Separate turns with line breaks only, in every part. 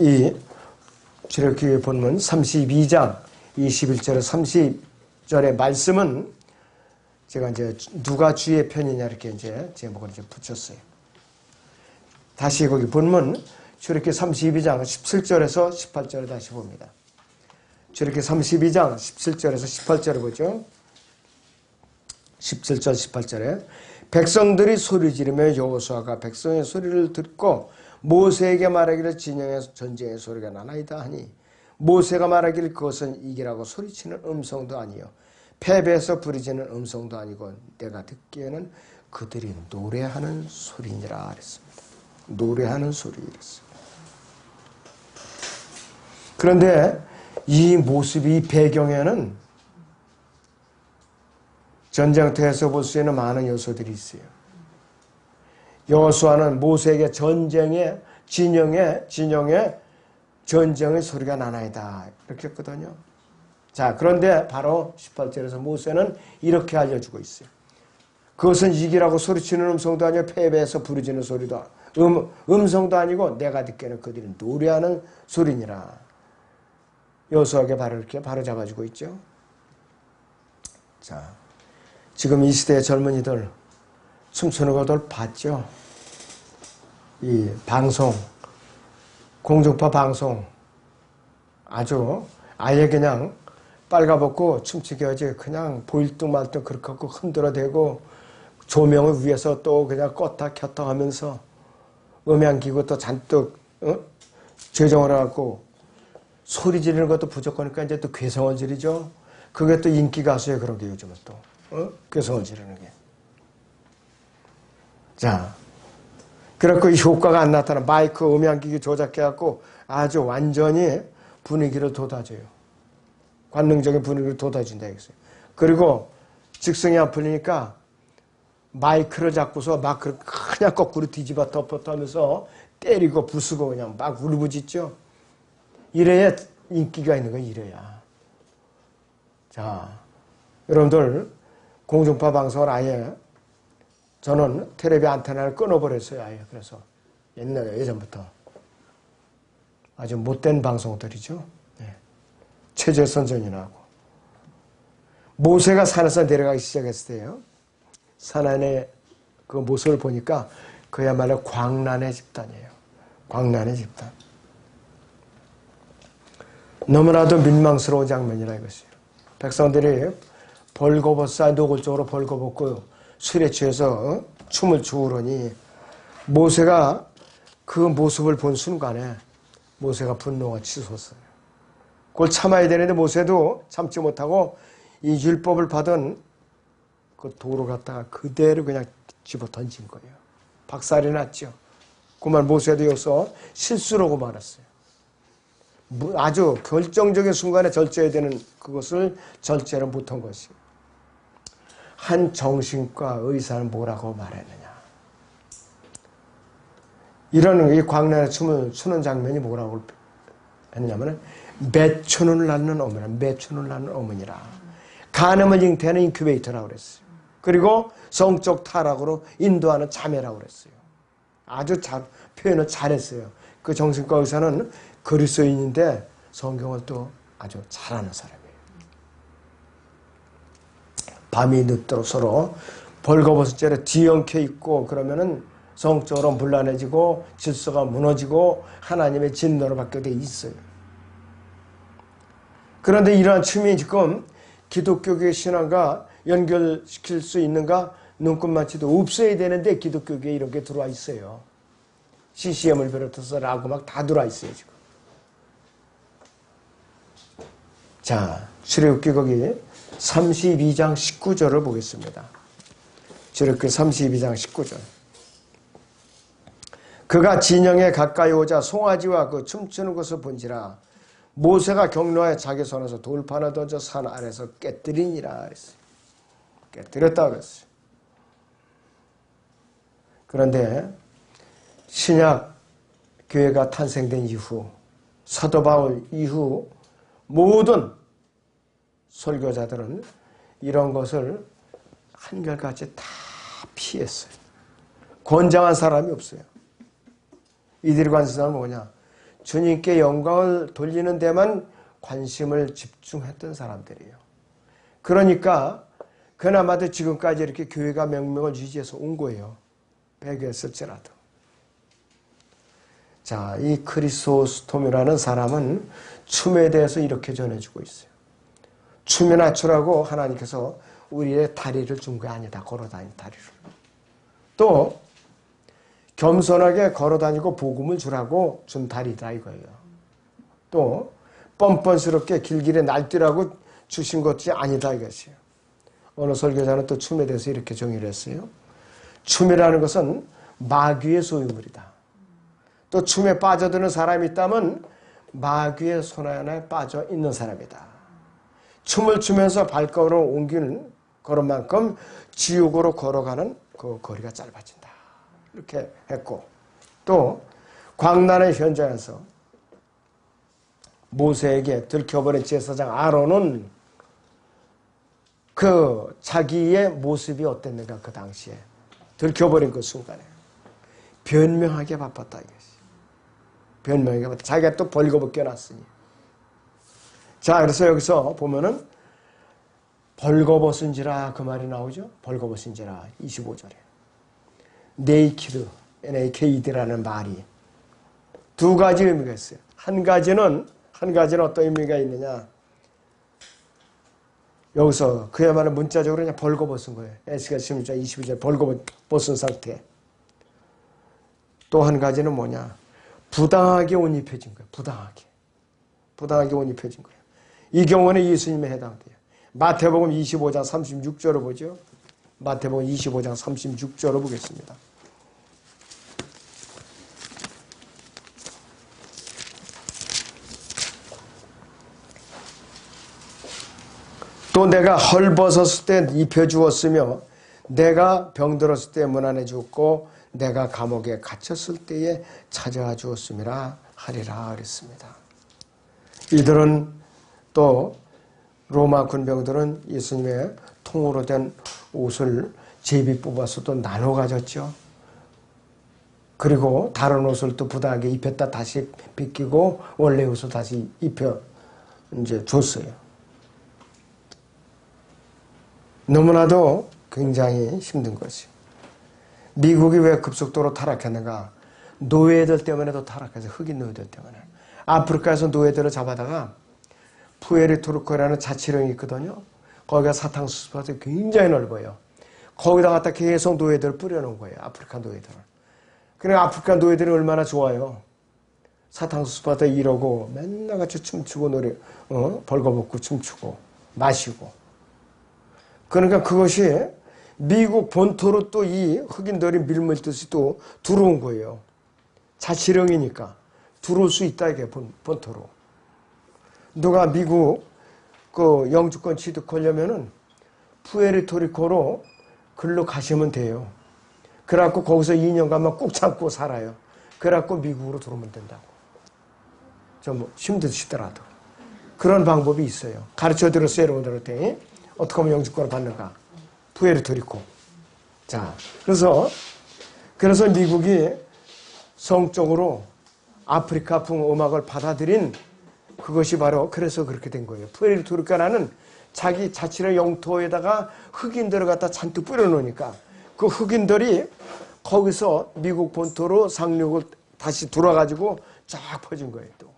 이 출애굽기 본문 32장 21절에 30절의 말씀은 제가 이제 누가 주의 편이냐 이렇게 이제 제목을 이제 붙였어요. 다시 거기 본문 출애굽기 32장 17절에서 18절을 다시 봅니다. 출애굽기 32장 17절에서 18절을 보죠. 17절 18절에 백성들이 소리 지르며 여호수아가 백성의 소리를 듣고 모세에게 말하기를 진영의 전쟁의 소리가 나나이다 하니 모세가 말하기를 그것은 이기라고 소리치는 음성도 아니요 패배해서 부르짖는 음성도 아니고 내가 듣기에는 그들이 노래하는 소리니라 그랬습니다. 노래하는 소리 이랬습니다. 그런데 이 모습이 이 배경에는 전쟁터에서 볼 수 있는 많은 요소들이 있어요. 여호수아는 모세에게 전쟁의 진영의 전쟁의 소리가 나나이다 이렇게 했거든요. 자, 그런데 바로 18절에서 모세는 이렇게 알려주고 있어요. 그것은 이기라고 소리치는 음성도 아니고 패배해서 부르짖는 소리도 음성도 아니고 내가 듣기에는 그들이 노래하는 소리니라. 여호수아에게 바로 이렇게 바로 잡아주고 있죠. 자, 지금 이 시대의 젊은이들 춤추는 것들 봤죠? 이 방송, 공중파 방송 아예 그냥 빨가벗고 춤추게 하지 그냥 보일 듯 말 듯 그렇게 하고 흔들어대고 조명을 위해서 또 그냥 껐다 켰다 하면서 음향기구 또 잔뜩 조정을 해갖고 소리 지르는 것도 부족하니까 이제 또 괴성을 지르죠. 그게 또 인기 가수예요. 그런 게 요즘은 또 괴성을 지르는 게. 자, 그렇고 효과가 안 나타나 마이크 음향기기 조작해갖고 아주 완전히 분위기를 돋아줘요. 관능적인 분위기를 돋아준다 이거예요. 그리고 직성이 안 풀리니까 마이크를 잡고서 막 그냥 거꾸로 뒤집어 덮었다 하면서 때리고 부수고 그냥 막 울부짖죠. 이래야 인기가 있는 거예요. 이래야. 자, 여러분들 공중파 방송을 아예 저는 텔레비 안테나를 끊어버렸어요. 아예. 그래서 예전부터 아주 못된 방송들이죠. 네. 최재선전이나 하고 모세가 산에서 내려가기 시작했을 때요. 산 안에 그 모습을 보니까 그야말로 광란의 집단이에요. 광란의 집단. 너무나도 민망스러운 장면이라 이것이에요. 백성들이 벌거벗어 노골적으로 벌거벗고 술에 취해서 춤을 추으러니 모세가 그 모습을 본 순간에 모세가 분노가 치솟았어요. 그걸 참아야 되는데 모세도 참지 못하고 이 율법을 받은 그 돌을 갖다가 그대로 그냥 집어 던진 거예요. 박살이 났죠. 그 말 모세도 여기서 실수라고 말했어요. 아주 결정적인 순간에 절제해야 되는 그것을 절제를 못한 것이에요. 한 정신과 의사는 뭐라고 말했느냐. 이런 이 광란의 춤을 추는 장면이 뭐라고 했냐면 매춘을 낳는 어머니라. 매춘을 낳는 어머니라. 간음을 잉태하는 인큐베이터라고 그랬어요. 그리고 성적 타락으로 인도하는 자매라고 그랬어요. 아주 표현을 잘했어요. 그 정신과 의사는 그리스도인인데 성경을 또 아주 잘하는 사람이에요. 밤이 늦도록 서로 벌거벗은 채로 뒤엉켜 있고 그러면은 성적으로 문란해지고 질서가 무너지고 하나님의 진노를 받게 돼 있어요. 그런데 이러한 춤이 지금 기독교계 신앙과 연결시킬 수 있는가? 눈끝만치도 없어야 되는데 기독교계에 이런 게 들어와 있어요. CCM을 비롯해서 라고 막 다 들어와 있어요 지금. 자, 출애굽기 거기 32장 19절을 보겠습니다. 출애굽기 32장 19절. 그가 진영에 가까이 오자 송아지와 그 춤추는 것을 본지라 모세가 격노하여 자기 손에서 돌판을 던져 산 아래서 깨뜨리니라 그랬어요. 깨뜨렸다 그랬어요. 그런데 신약 교회가 탄생된 이후 사도 바울 이후 모든 설교자들은 이런 것을 한결같이 다 피했어요. 권장한 사람이 없어요. 이들이 관심사는 뭐냐? 주님께 영광을 돌리는 데만 관심을 집중했던 사람들이에요. 그러니까 그나마도 지금까지 이렇게 교회가 명명을 유지해서 온 거예요. 배교했을지라도. 자, 이 크리소스톰이라는 사람은 춤에 대해서 이렇게 전해주고 있어요. 춤에 낮추라고 하나님께서 우리의 다리를 준 게 아니다. 걸어다니는 다리를. 또 겸손하게 걸어다니고 복음을 주라고 준 다리다 이거예요. 또 뻔뻔스럽게 길길이 날뛰라고 주신 것이 아니다 이것이에요. 어느 설교자는 또 춤에 대해서 이렇게 정의를 했어요. 춤이라는 것은 마귀의 소유물이다. 또 춤에 빠져드는 사람이 있다면 마귀의 손 안에 빠져 있는 사람이다. 춤을 추면서 발걸음을 옮기는 걸음만큼 지옥으로 걸어가는 그 거리가 짧아진다. 이렇게 했고, 또 광란의 현장에서 모세에게 들켜버린 제사장 아론은 그 자기의 모습이 어땠는가 그 당시에 들켜버린 그 순간에 변명하게 바빴다 이것이. 변명하게 바빴다. 자기가 또 벌거벗겨 놨으니. 자, 그래서 여기서 보면은 벌거벗은지라 그 말이 나오죠. 벌거벗은지라 25절에 네이키드, NAKD라는 말이 두 가지 의미가 있어요. 한 가지는 어떤 의미가 있느냐. 여기서 그야말로 문자적으로 그냥 벌거벗은 거예요. 에스겔 16장 22절 벌거벗은 상태. 또 한 가지는 뭐냐. 부당하게 옷 입혀진 거예요. 부당하게 옷 입혀진 거예요. 이 경우는 예수님에 해당돼요. 마태복음 25장 36절을 보죠. 마태복음 25장 36절을 보겠습니다. 또 내가 헐벗었을 때 입혀주었으며 내가 병들었을 때 문안해 주었고 내가 감옥에 갇혔을 때에 찾아와 주었음이라 하리라 그랬습니다. 이들은 또 로마 군병들은 예수님의 통으로 된 옷을 제비 뽑아서 또 나눠 가졌죠. 그리고 다른 옷을 또 부당하게 입혔다 다시 벗기고 원래 옷을 다시 입혀 이제 줬어요. 너무나도 굉장히 힘든 것이에요. 미국이 왜 급속도로 타락했는가? 노예들 때문에도 타락해서 흑인 노예들 때문에. 아프리카에서 노예들을 잡아다가 푸에르토리코라는 자치령이 있거든요. 거기가 사탕수수밭이 굉장히 넓어요. 거기다 갖다 계속 노예들을 뿌려놓은 거예요. 아프리카 노예들을. 그러니까 아프리카 노예들이 얼마나 좋아요. 사탕수수밭에 이러고 맨날 같이 춤추고 벌거벗고 춤추고 마시고. 그러니까 그것이 미국 본토로 또 이 흑인들이 밀물듯이 또 들어온 거예요. 자치령이니까 들어올 수 있다 이게 본토로. 누가 미국 그 영주권 취득하려면은 푸에르토리코로 글로 가시면 돼요. 그래갖고 거기서 2년간만 꾹 참고 살아요. 그래갖고 미국으로 들어오면 된다고. 좀 힘드시더라도. 그런 방법이 있어요. 가르쳐 드렸어요, 여러분들한테. 어떻게 하면 영주권을 받는가? 푸에르토리코. 자, 그래서 미국이 성적으로 아프리카풍 음악을 받아들인 그것이 바로 그래서 그렇게 된 거예요. 푸에르토리코라는 자기 자치령 영토에다가 흑인들을 갖다 잔뜩 뿌려놓으니까 그 흑인들이 거기서 미국 본토로 상륙을 다시 돌아가지고 쫙 퍼진 거예요. 또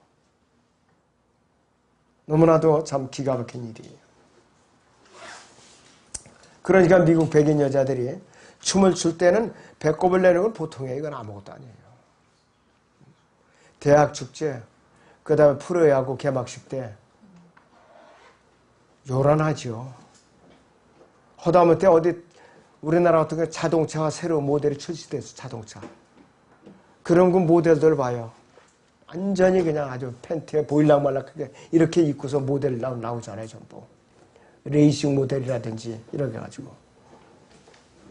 너무나도 참 기가 막힌 일이에요. 그러니까 미국 백인 여자들이 춤을 출 때는 배꼽을 내는 건 보통이에요. 이건 아무것도 아니에요. 대학 축제, 그 다음에 프로야구 개막식 때 요란하죠. 허다못해 어디 우리나라 같은 경우 자동차가 새로운 모델이 출시돼서 자동차. 그런 그 모델들 봐요. 완전히 그냥 아주 팬티에 보일락말락하게 이렇게 입고서 모델 나오잖아요. 전부. 레이싱 모델이라든지 이렇게 해가지고.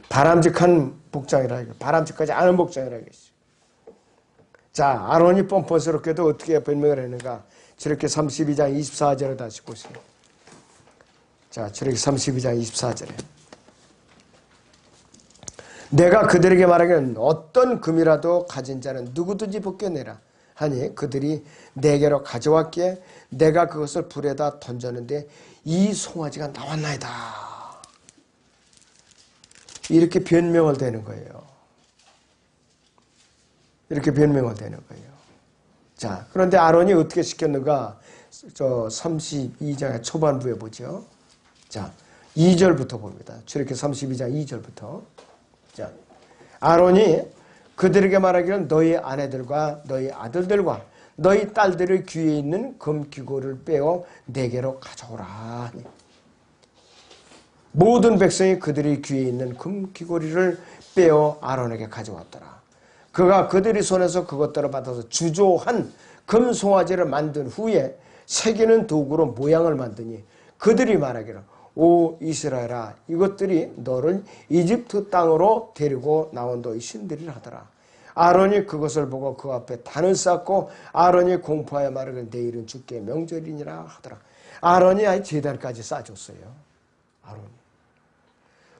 바람직한 복장이라 이거. 바람직하지 않은 복장이라 이것이. 자, 아론이 뻔뻔스럽게도 어떻게 변명을 했는가. 저렇게 32장 24절을 다시 보세요. 자, 저렇게 32장 24절에. 내가 그들에게 말하기는 어떤 금이라도 가진 자는 누구든지 벗겨내라. 하니 그들이 내게로 가져왔기에 내가 그것을 불에다 던졌는데 이 송아지가 나왔나이다. 이렇게 변명을 되는 거예요. 이렇게 변명을 되는 거예요. 자, 그런데 아론이 어떻게 시켰는가? 저 32장의 초반부에 보죠. 자, 2절부터 봅니다. 출애굽기 32장 2절부터. 자, 아론이 그들에게 말하기를 너희 아내들과 너희 아들들과 너희 딸들의 귀에 있는 금귀고를 빼어 내게로 가져오라. 모든 백성이 그들의 귀에 있는 금귀고리를 빼어 아론에게 가져왔더라. 그가 그들의 손에서 그것들을 받아서 주조한 금송아지를 만든 후에 새기는 도구로 모양을 만드니 그들이 말하기를 오 이스라엘아 이것들이 너를 이집트 땅으로 데리고 나온 너희 신들이라 하더라. 아론이 그것을 보고 그 앞에 단을 쌓고 아론이 공포하여 말하기를 내일은 주께 명절이니라 하더라. 아론이 아예 제단까지 쌓아줬어요. 아론이.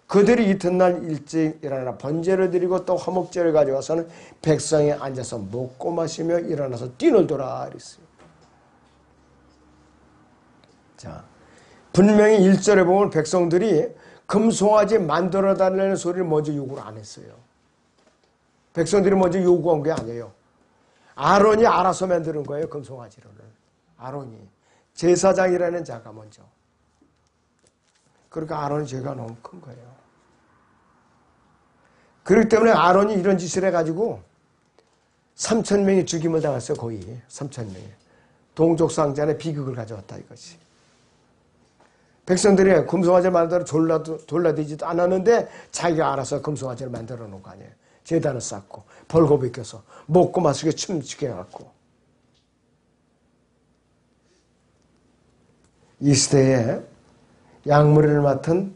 그들이 이튿날 일찍 일어나 번제를 드리고 또 화목제를 가져와서는 백성이 앉아서 먹고 마시며 일어나서 뛰놀더라 그랬어요. 자, 분명히 1절에 보면 백성들이 금송아지 만들어 달라는 소리를 먼저 요구를 안 했어요. 백성들이 먼저 요구한 게 아니에요. 아론이 알아서 만드는 거예요. 금송아지를. 아론이. 제사장이라는 자가 먼저. 그러니까 아론의 죄가 너무 큰 거예요. 그렇기 때문에 아론이 이런 짓을 해가지고 3,000명이 죽임을 당했어요. 거의 3,000명이. 동족상잔의 비극을 가져왔다 이것이. 백성들이 금송아지를 만들어 졸라대지도 않았는데 자기가 알아서 금송아지를 만들어 놓은 거 아니에요. 제단을 쌓고 벌거벗겨서 먹고 마시게 춤추게 해갖고. 이 시대에 양무리를 맡은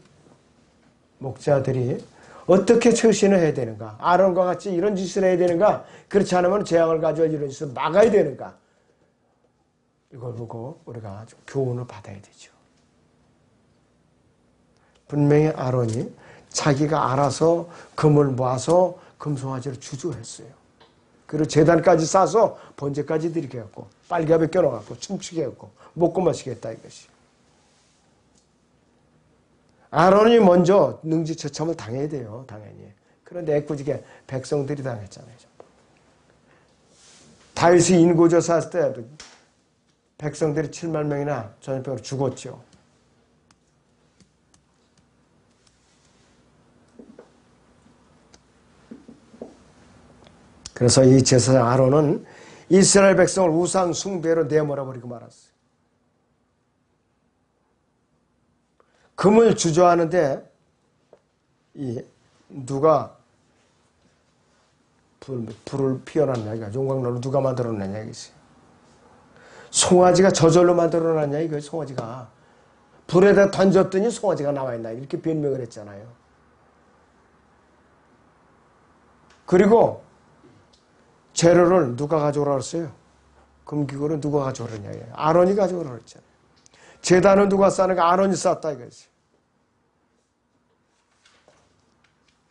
목자들이 어떻게 처신을 해야 되는가? 아론과 같이 이런 짓을 해야 되는가? 그렇지 않으면 재앙을 가져올 이런 짓을 막아야 되는가? 이걸 보고 우리가 좀 교훈을 받아야 되죠. 분명히 아론이 자기가 알아서 금을 모아서 금송아지를 주조했어요. 그리고 제단까지 싸서 번제까지 드리게 했고 빨개압에 껴넣어갖고 춤추게 했고 먹고 마시게 했다 이것이. 아론이 먼저 능지처참을 당해야 돼요. 당연히. 그런데 애꿎이게 백성들이 당했잖아요. 다윗이 인고조사 했을 때 백성들이 7만 명이나 전염병으로 죽었죠. 그래서 이 제사장 아론은 이스라엘 백성을 우상 숭배로 내몰아버리고 말았어요. 금을 주저하는데 누가 불을 피워놨냐, 용광로를 누가 만들어놨냐 이것이. 송아지가 저절로 만들어놨냐 이거. 송아지가 불에다 던졌더니 송아지가 나와있나 이렇게 변명을 했잖아요. 그리고 재료를 누가 가져오라 그랬어요? 금기구를 누가 가져오느냐. 아론이 가져오라 그랬잖아요. 제단은 누가 쌓는가? 아론이 쌓았다 이거지.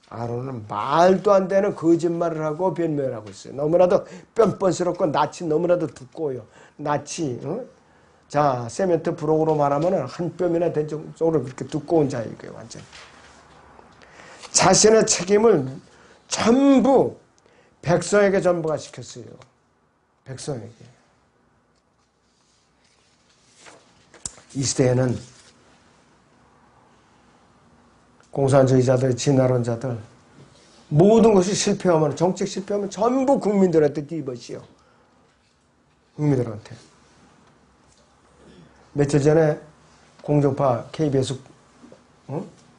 아론은 말도 안 되는 거짓말을 하고 변명을 하고 있어요. 너무나도 뻔뻔스럽고 낯이 너무나도 두꺼워요. 낯이 자 세멘트 브록으로 말하면 한 뼘이나 된 정도로 그렇게 두꺼운 자이고요. 완전 자신의 책임을 전부 백성에게 전부가 시켰어요. 백성에게. 이 시대에는 공산주의자들, 진화론자들 모든 것이 실패하면, 정책 실패하면 전부 국민들한테 뒤집어지요. 국민들한테. 며칠 전에 공정파 KBS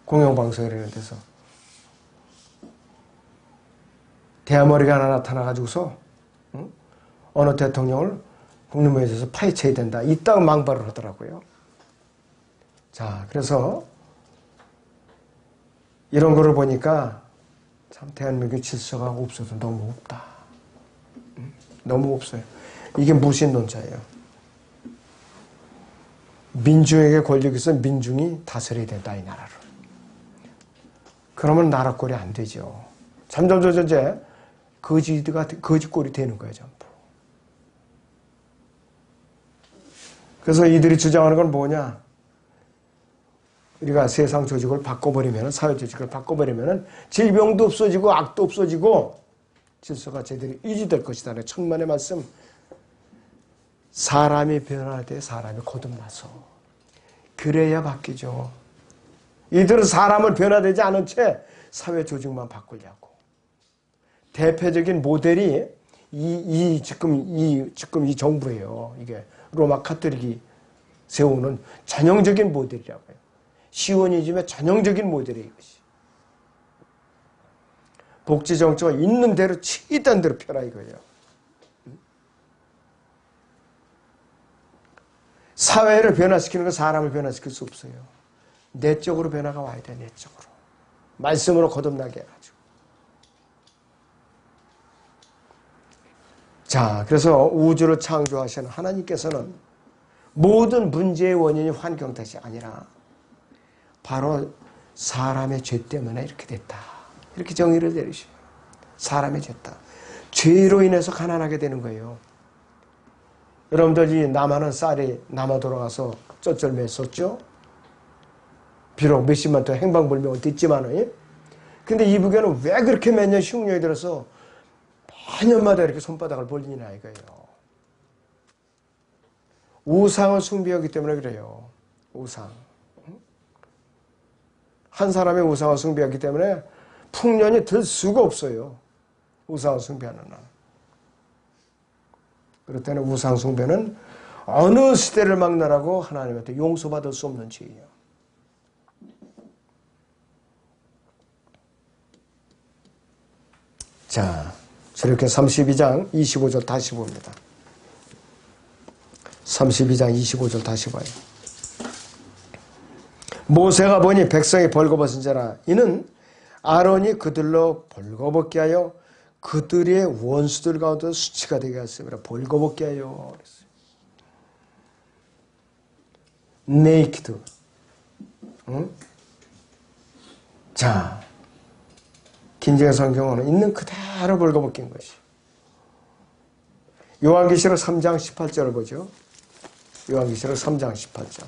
공영방송이라는 데서 대머리가 하나 나타나가지고서 어느 대통령을 국립묘지에서 파헤쳐야 된다. 이따가 망발을 하더라고요. 자, 그래서 이런 거를 보니까 참 대한민국의 질서가 없어서 너무 없다. 너무 없어요. 이게 무신론자예요. 민중에게 권력이 있어 민중이 다스려야 된다, 이 나라를. 그러면 나라 꼴이 안 되죠. 점점 이제 거짓꼴이 되는 거예요, 전부. 그래서 이들이 주장하는 건 뭐냐? 우리가 세상 조직을 바꿔버리면, 사회 조직을 바꿔버리면 질병도 없어지고 악도 없어지고 질서가 제대로 유지될 것이다. 천만의 말씀. 사람이 변할 때 사람이 거듭나서 그래야 바뀌죠. 이들은 사람을 변화되지 않은 채 사회 조직만 바꾸려고. 대표적인 모델이 지금 이 정부예요. 이게 로마 카톨릭이 세우는 전형적인 모델이라고 해요. 시오니즘의 전형적인 모델이에요, 이것이. 복지 정책가 있는 대로 치이던 대로 펴라 이거예요. 사회를 변화시키는 건 사람을 변화시킬 수 없어요. 내적으로 변화가 와야 돼, 내적으로. 말씀으로 거듭나게 해가지고. 자, 그래서 우주를 창조하신 하나님께서는 모든 문제의 원인이 환경 탓이 아니라 바로 사람의 죄 때문에 이렇게 됐다. 이렇게 정의를 내리셔요. 사람의 죄다. 죄로 인해서 가난하게 되는 거예요. 여러분들이 남하는 쌀이 남아 돌아가서 쩔쩔맸었죠? 비록 몇십만 톤 행방불명은 됐지만은, 근데 이북에는 왜 그렇게 몇 년 흉년이 들어서 매년마다 이렇게 손바닥을 벌리냐 이거예요. 우상을 숭배하기 때문에 그래요. 우상. 한 사람의 우상을 숭배하기 때문에 풍년이 들 수가 없어요. 우상을 숭배하는 한. 그럴 때는 우상 숭배는 어느 시대를 막나라고 하나님한테 용서받을 수 없는 죄예요. 자, 저렇게 32장 25절 다시 봅니다. 32장 25절 다시 봐요. 모세가 보니 백성이 벌거벗은 자라. 이는 아론이 그들로 벌거벗게 하여 그들의 원수들 가운데 수치가 되게 하였습니다. 벌거벗게 하여 그랬어요. 네이키드. 응? 자, 긴제 성경은 있는 그대로 벌거벗긴 것이. 요한계시록 3장 18절을 보죠. 요한계시록 3장 18절.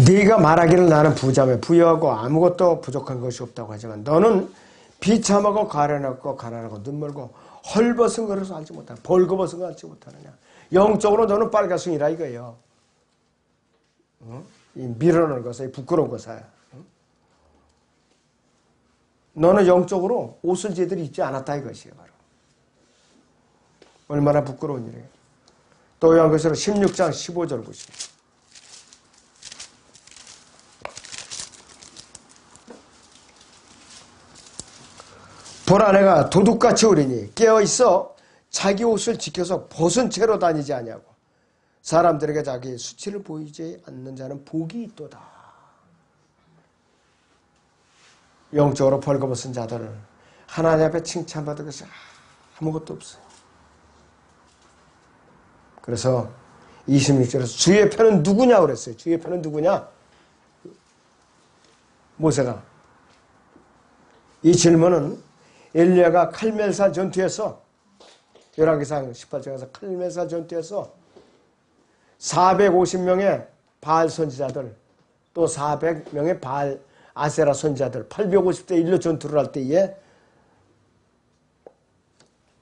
네가 말하기를 나는 부자며 부유하고 아무것도 부족한 것이 없다고 하지만 너는 비참하고 가난하고 눈멀고 헐벗은 것을 알지 못하는, 벌거벗은 걸 알지 못하느냐. 영적으로 너는 빨가숭이라 이거예요. 이 미련한 것에 부끄러운 것에. 너는 영적으로 옷을 제대로 입지 않았다 이것이에요. 바로. 얼마나 부끄러운 일이에요. 또 요한계시록 16장 15절 보십시오. 보라 내가 도둑같이 오리니 깨어있어 자기 옷을 지켜서 벗은 채로 다니지 아니하고 사람들에게 자기 수치를 보이지 않는 자는 복이 있도다. 영적으로 벌거벗은 자들을 하나님 앞에 칭찬받을 것이 아무것도 없어요. 그래서 26절에서 주의 편은 누구냐 그랬어요. 주의 편은 누구냐? 모세가. 이 질문은 엘리야가 칼멜산 전투에서 열왕기상 18장에서 칼멜산 전투에서 450명의 바알 선지자들 또 400명의 바알 아세라 선지자들 850대 1로 전투를 할 때에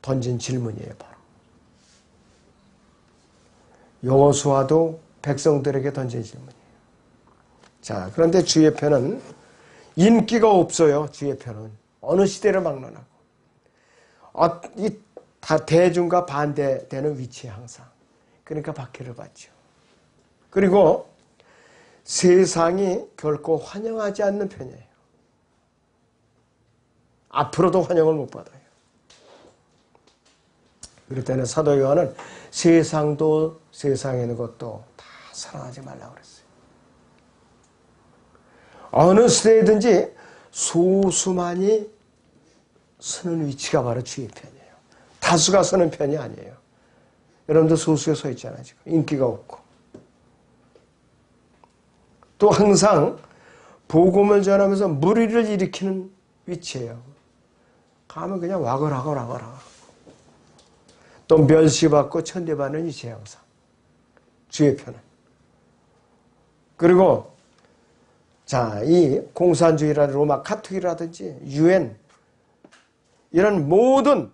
던진 질문이에요. 바로 여호수아도 백성들에게 던진 질문이에요. 자, 그런데 주의 편은 인기가 없어요. 주의 편은 어느 시대를 막론하고 다 대중과 반대되는 위치에 항상. 그러니까 박해를 받죠. 그리고 세상이 결코 환영하지 않는 편이에요. 앞으로도 환영을 못 받아요. 그럴 때는 사도 요한은 세상도 세상에 있는 것도 다 사랑하지 말라고 그랬어요. 어느 시대이든지 소수만이 서는 위치가 바로 주의 편이에요. 다수가 서는 편이 아니에요. 여러분들 소수에 서 있잖아요. 지금 인기가 없고. 또 항상 복음을 전하면서 무리를 일으키는 위치예요. 가면 그냥 와글와글와글와글. 또 멸시받고 천대받는 위치예요. 항상. 주의 편은. 그리고 자, 이 공산주의라든지 로마 카톨릭이라든지 유엔 이런 모든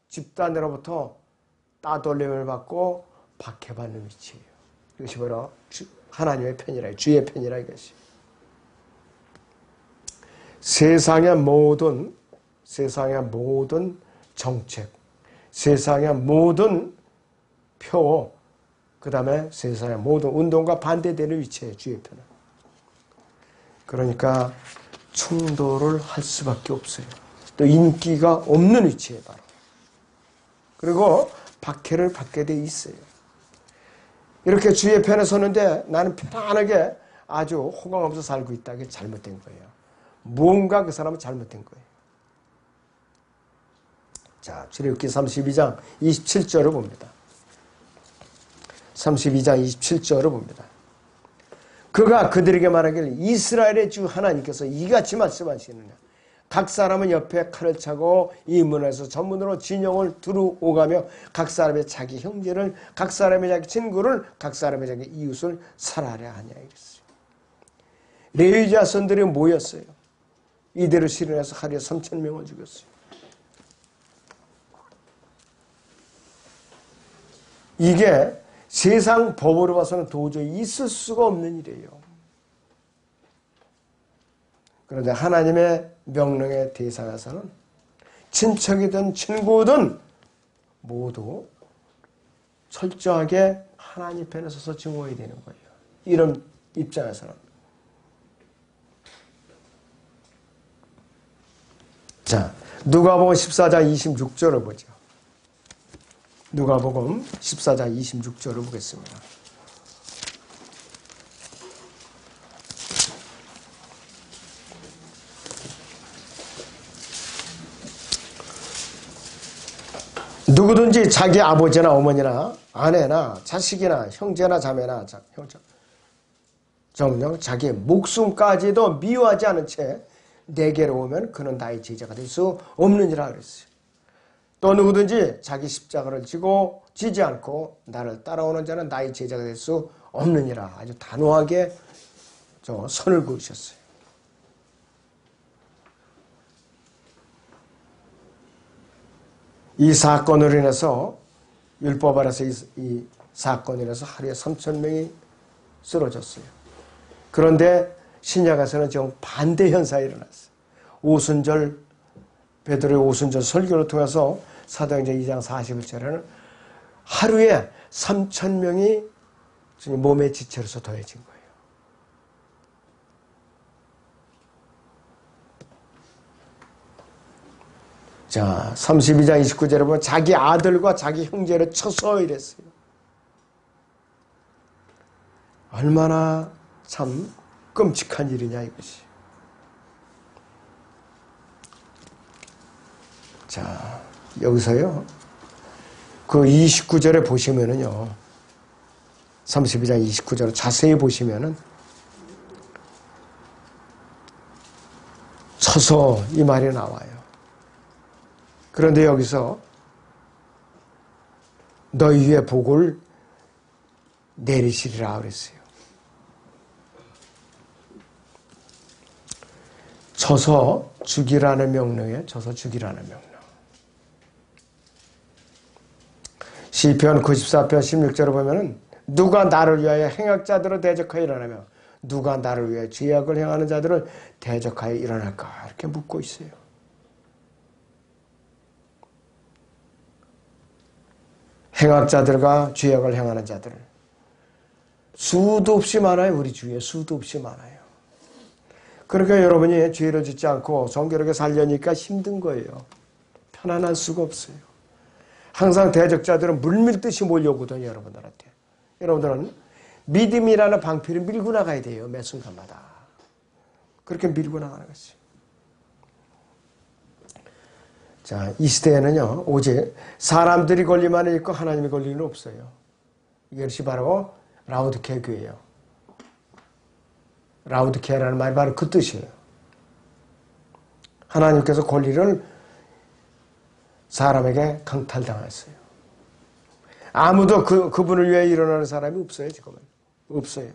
집단으로부터 따돌림을 받고 박해받는 위치예요. 이것이 바로 하나님의 편이라, 주의 편이라 이것이. 세상의 모든 정책, 세상의 모든 표, 그 다음에 세상의 모든 운동과 반대되는 위치예요. 주의 편은. 그러니까 충돌을 할 수밖에 없어요. 또 인기가 없는 위치에 바로. 그리고 박해를 받게 돼 있어요. 이렇게 주의 편에 서는데 나는 편안하게 아주 호강 없어 살고 있다. 그게 잘못된 거예요. 무언가 그 사람은 잘못된 거예요. 자, 출애굽기 32장 27절을 봅니다. 32장 27절을 봅니다. 그가 그들에게 말하기를 이스라엘의 주 하나님께서 이같이 말씀하시느냐. 각 사람은 옆에 칼을 차고 이 문에서 저 문으로 진영을 들어오가며 각 사람의 자기 형제를, 각 사람의 자기 친구를, 각 사람의 자기 이웃을 살아야 하냐 이랬어요. 레위 자손들이 모였어요. 이대로 실현해서 하루에 3,000명을 죽였어요. 이게 세상 법으로 봐서는 도저히 있을 수가 없는 일이에요. 그런데 하나님의 명령의 대상에서는 친척이든 친구든 모두 철저하게 하나님 편에 서서 증오해야 되는 거예요. 이런 입장에서는. 자, 누가복음 14장 26절을 보죠. 누가복음 14장 26절을 보겠습니다. 누구든지 자기 아버지나 어머니나 아내나 자식이나 형제나 자매나 정녕 자기의 목숨까지도 미워하지 않은 채 내게로 오면 그는 나의 제자가 될 수 없느니라 그랬어요. 또 누구든지 자기 십자가를 지지 않고 나를 따라오는 자는 나의 제자가 될 수 없느니라. 아주 단호하게 선을 그으셨어요. 이 사건으로 인해서 율법 아래서 이 사건으로 인해서 하루에 3,000명이 쓰러졌어요. 그런데 신약에서는 지금 반대 현상이 일어났어요. 오순절 베드로의 오순절 설교를 통해서 사도행전 2장 41절에는 하루에 3,000명이 몸의 지체로서 더해진 거예요. 자, 32장 29절에 보면 자기 아들과 자기 형제를 쳐서 이랬어요. 얼마나 참 끔찍한 일이냐 이것이. 자, 여기서요. 그 29절에 보시면은요. 32장 29절을 자세히 보시면은 쳐서 이 말이 나와요. 그런데 여기서 너희 위에 복을 내리시리라 그랬어요. 쳐서 죽이라는 명령에 쳐서 죽이라는 명령. 시편 94편 16절을 보면은 누가 나를 위하여 행악자들을 대적하여 일어나며 누가 나를 위하여 죄악을 행하는 자들을 대적하여 일어날까 이렇게 묻고 있어요. 행악자들과 죄악을 행하는 자들 수도 없이 많아요. 우리 주위에 수도 없이 많아요. 그러니까 여러분이 죄를 짓지 않고 정결하게 살려니까 힘든 거예요. 편안할 수가 없어요. 항상 대적자들은 물밀듯이 몰려오거든요. 여러분들한테. 여러분들은 믿음이라는 방패를 밀고 나가야 돼요. 매 순간마다. 그렇게 밀고 나가는 것이죠. 자, 이 시대에는요. 오직 사람들이 권리만 있고 하나님이 권리는 없어요. 이것이 바로 라오디케아 교회예요. 라우디케아라는 말이 바로 그 뜻이에요. 하나님께서 권리를 사람에게 강탈당했어요. 아무도 그분을 위해 일어나는 사람이 없어요. 지금은 없어요.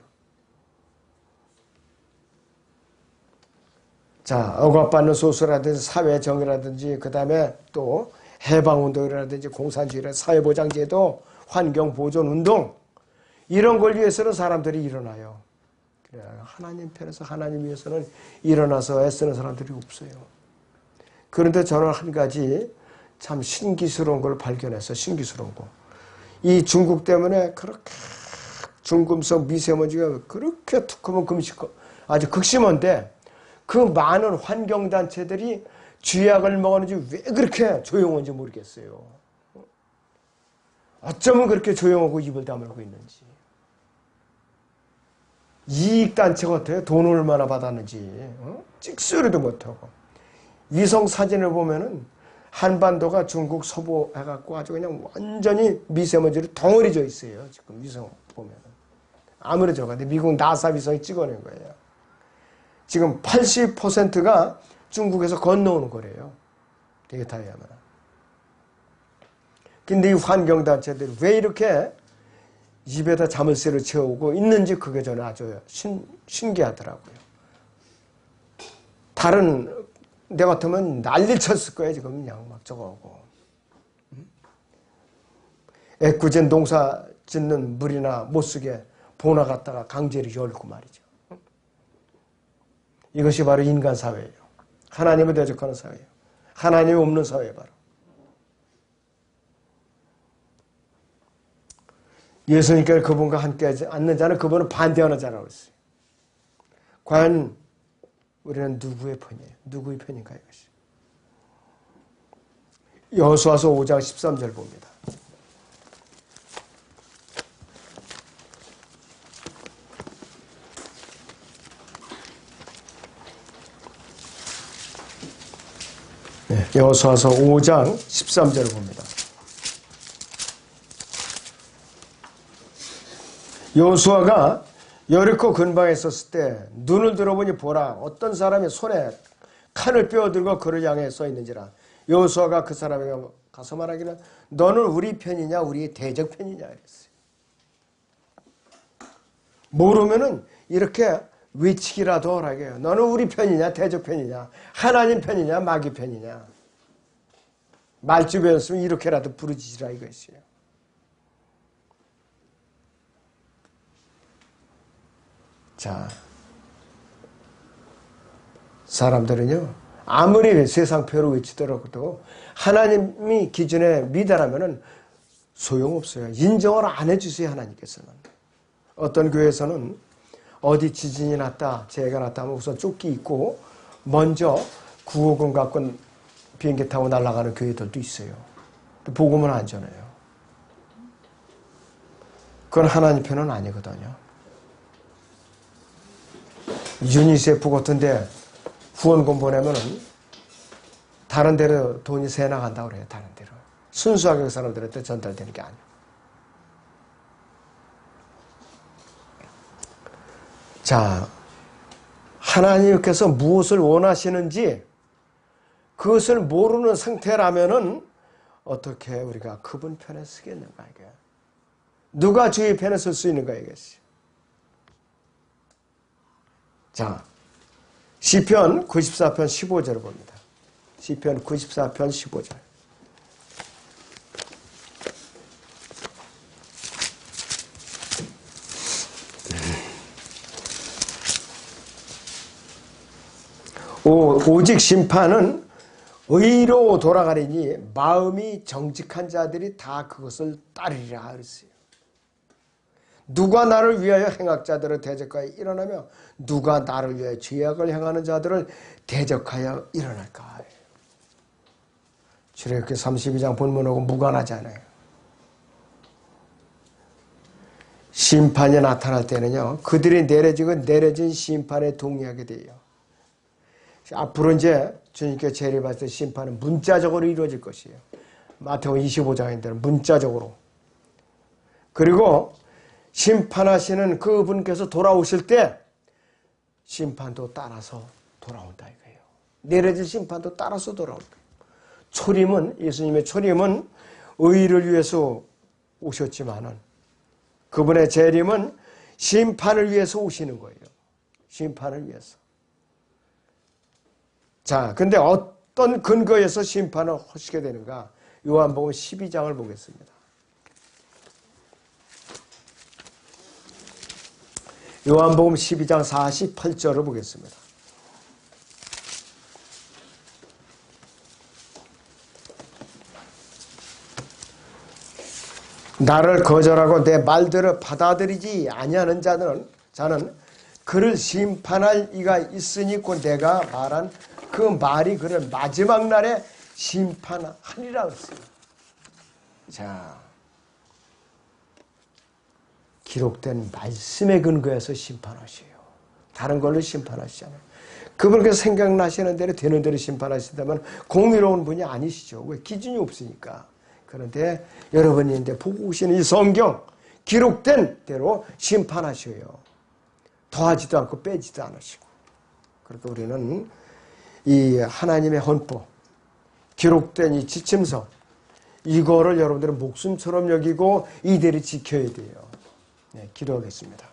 자, 억압받는 소수라든지 사회정의라든지 그 다음에 또 해방운동이라든지 공산주의라 사회보장제도 환경보존운동 이런 걸 위해서는 사람들이 일어나요. 하나님 편에서 하나님 위해서는 일어나서 애쓰는 사람들이 없어요. 그런데 저는 한 가지 참 신기스러운 걸 발견해서 신기스러운 거. 이 중국 때문에 그렇게 중금속 미세먼지가 그렇게 툭하면 아주 극심한데 그 많은 환경단체들이 쥐약을 먹었는지 왜 그렇게 조용한지 모르겠어요. 어쩌면 그렇게 조용하고 입을 다물고 있는지. 이익단체 같아요. 돈 얼마나 받았는지. 찍소리도 못하고. 위성사진을 보면은 한반도가 중국 서부 해갖고 아주 그냥 완전히 미세먼지로 덩어리져 있어요. 지금 위성 보면은. 아무리 저건데 미국 나사 위성이 찍어낸 거예요. 지금 80%가 중국에서 건너오는 거래요. 데이터에만. 근데 이 환경단체들이 왜 이렇게 입에다 자물쇠를 채우고 있는지 그게 저는 아주 신기하더라고요. 다른 내 같으면 난리를 쳤을 거예요. 지금 그냥 막 저거하고. 애꿎은 농사 짓는 물이나 못쓰게 보나 갖다가 강제로 열고 말이죠. 이것이 바로 인간사회예요. 하나님을 대적하는 사회예요. 하나님이 없는 사회예요. 바로. 예수님께서 그분과 함께 앉는 자는 그분을 반대하는 자라고 했어요. 과연 우리는 누구의 편이에요? 누구의 편인가 이것이. 여호수아서 5장 13절 봅니다. 네, 여호수아서 5장 13절을 봅니다. 여호수아가 여리코 근방에 있었을 때 눈을 들어보니 보라 어떤 사람이 손에 칼을 빼어들고 그를 향해 서 있는지라. 여호수아가 그 사람에게 가서 말하기를 너는 우리 편이냐 우리의 대적 편이냐 이랬어요. 모르면은 이렇게 외치기라도 하라고 해요. 너는 우리 편이냐 대적 편이냐 하나님 편이냐 마귀 편이냐. 말주변이었으면 이렇게라도 부르짖으라 이것이에요. 자, 사람들은요 아무리 세상 표로 외치더라도 하나님이 기준에 미달하면은 소용없어요. 인정을 안 해주세요. 하나님께서는. 어떤 교회에서는 어디 지진이 났다 재해가 났다 하면 우선 조끼 입고 먼저 구호금 갖고 비행기 타고 날아가는 교회들도 있어요. 복음은 안 전해요. 그건 하나님 편은 아니거든요. 유니세프 같은데 후원금 보내면은 다른 데로 돈이 새 나간다고 그래요. 다른 데로. 순수하게 그 사람들한테 전달되는 게 아니에요. 자, 하나님께서 무엇을 원하시는지 그것을 모르는 상태라면은 어떻게 우리가 그분 편에 서겠는가 이게. 누가 주의 편에 설 수 있는가 이것이. 자, 시편 94편 15절을 봅니다. 시편 94편 15절. 오직 심판은 의로 돌아가리니 마음이 정직한 자들이 다 그것을 따르리라 그랬어요. 누가 나를 위하여 행악자들을 대적하여 일어나며 누가 나를 위하여 죄악을 행하는 자들을 대적하여 일어날까. 출애굽기 32장 본문하고 무관하잖아요. 심판이 나타날 때는요 그들이 내려진 심판에 동의하게 돼요. 앞으로 이제 주님께 재림하실 심판은 문자적으로 이루어질 것이에요. 마태복음 25장인데 문자적으로. 그리고 심판하시는 그분께서 돌아오실 때 심판도 따라서 돌아온다 이거예요. 내려질 심판도 따라서 돌아온다. 초림은, 예수님의 초림은 의를 위해서 오셨지만은 그분의 재림은 심판을 위해서 오시는 거예요. 심판을 위해서. 자, 근데 어떤 근거에서 심판을 하시게 되는가? 요한복음 12장을 보겠습니다. 요한복음 12장 48절을 보겠습니다. 나를 거절하고 내 말들을 받아들이지 아니하는 자는 그를 심판할 이가 있으니까 내가 말한 그 말이 그를 마지막 날에 심판하리라 했어요. 자, 기록된 말씀에 근거해서 심판하셔요. 다른 걸로 심판하시잖아요. 그분께서 생각나시는 대로 되는 대로 심판하신다면 공의로운 분이 아니시죠. 왜? 기준이 없으니까. 그런데 여러분이 이제 보고 오시는 이 성경 기록된 대로 심판하셔요. 더하지도 않고 빼지도 않으시고. 그러니까 우리는 이 하나님의 헌법, 기록된 이 지침서, 이거를 여러분들은 목숨처럼 여기고 이대로 지켜야 돼요. 네, 기도하겠습니다.